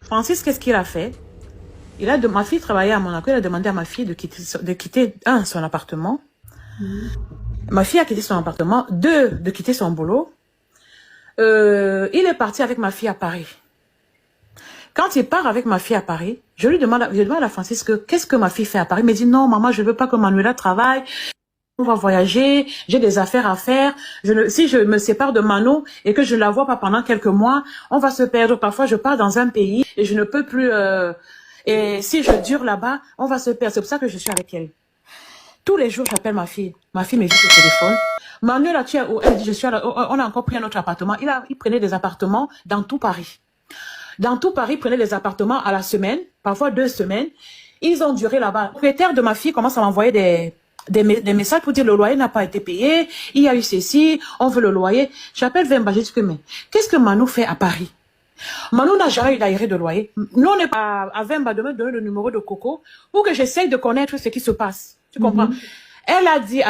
Francis, qu'est-ce qu'il a fait? Ma fille travaillait à Monaco, il a demandé à ma fille de quitter son appartement. Ma fille a quitté son appartement. 2, de quitter son boulot. Il est parti avec ma fille à Paris. Quand il part avec ma fille à Paris, je demande à Francis qu'est-ce que ma fille fait à Paris. Il me dit non, maman, je veux pas que Manuela travaille. On va voyager, j'ai des affaires à faire. Si je me sépare de Mano et que je la vois pas pendant quelques mois, on va se perdre. Parfois, je pars dans un pays et je ne peux plus. Et si je dure là-bas, on va se perdre. C'est pour ça que je suis avec elle. Tous les jours, j'appelle ma fille. Ma fille me dit au téléphone. Manuela, tu es où? Elle dit, je suis on a encore pris un autre appartement. Il prenait des appartements dans tout Paris. Dans tout Paris, il prenait des appartements à la semaine, parfois 2 semaines. Ils ont duré là-bas. Le propriétaire de ma fille commence à m'envoyer des messages pour dire le loyer n'a pas été payé, il y a eu ceci, on veut le loyer. J'appelle Vemba, je dis que mais qu'est-ce que Manu fait à Paris? Manu n'a jamais eu d'aéré de loyer. Nous, on est à Vemba de me donner le numéro de Coco pour que j'essaye de connaître ce qui se passe. Tu comprends? Elle a dit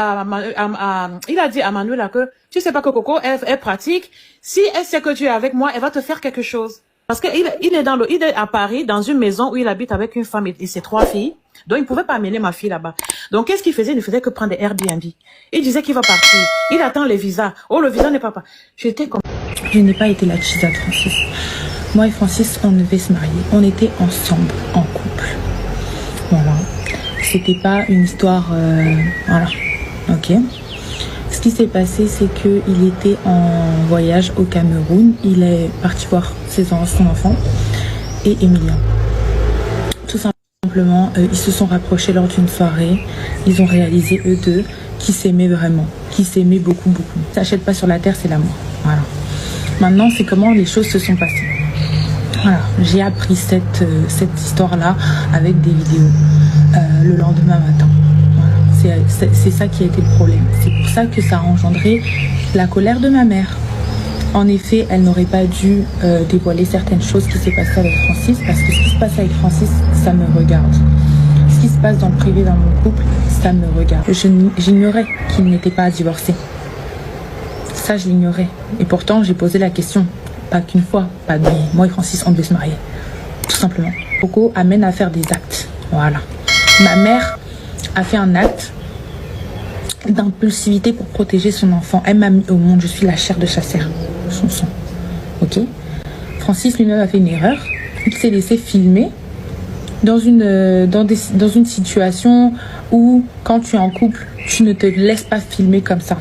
il a dit à Manuela que tu sais pas que Coco elle pratique. Si elle sait que tu es avec moi, elle va te faire quelque chose. Parce qu'il est à Paris, dans une maison où il habite avec une femme et ses 3 filles. Donc, il ne pouvait pas amener ma fille là-bas. Donc, qu'est-ce qu'il faisait? Il ne faisait que prendre des Airbnb. Il disait qu'il va partir. Il attend les visas. Oh, le visa n'est pas... J'étais comme... Je n'ai pas été la chisa de Francis. Moi et Francis, on devait se marier. On était ensemble, en couple. Voilà. C'était pas une histoire... Voilà. Ok. Ce qui s'est passé, c'est qu'il était en voyage au Cameroun. Il est parti voir son enfant et Emilien. Tout simplement, ils se sont rapprochés lors d'une soirée. Ils ont réalisé, eux deux, qu'ils s'aimaient vraiment, qu'ils s'aimaient beaucoup, beaucoup. Ça n'achète pas sur la terre, c'est l'amour. Voilà. Maintenant, c'est comment les choses se sont passées. Voilà. J'ai appris cette histoire-là avec des vidéos le lendemain matin. C'est ça qui a été le problème. C'est pour ça que ça a engendré la colère de ma mère. En effet, elle n'aurait pas dû dévoiler certaines choses qui s'est passées avec Francis, parce que ce qui se passe avec Francis, ça me regarde. Ce qui se passe dans le privé, dans mon couple, ça me regarde. J'ignorais qu'il n'était pas divorcé. Ça, je l'ignorais. Et pourtant, j'ai posé la question. Pas qu'une fois, pas deux. Moi et Francis, on devait se marier. Tout simplement. Coco amène à faire des actes. Voilà. Ma mère a fait un acte d'impulsivité pour protéger son enfant. Elle m'a mis au monde, je suis la chair de chasseur, son sang. Ok. Francis lui-même a fait une erreur. Il s'est laissé filmer dans une situation où, quand tu es en couple, tu ne te laisses pas filmer comme ça.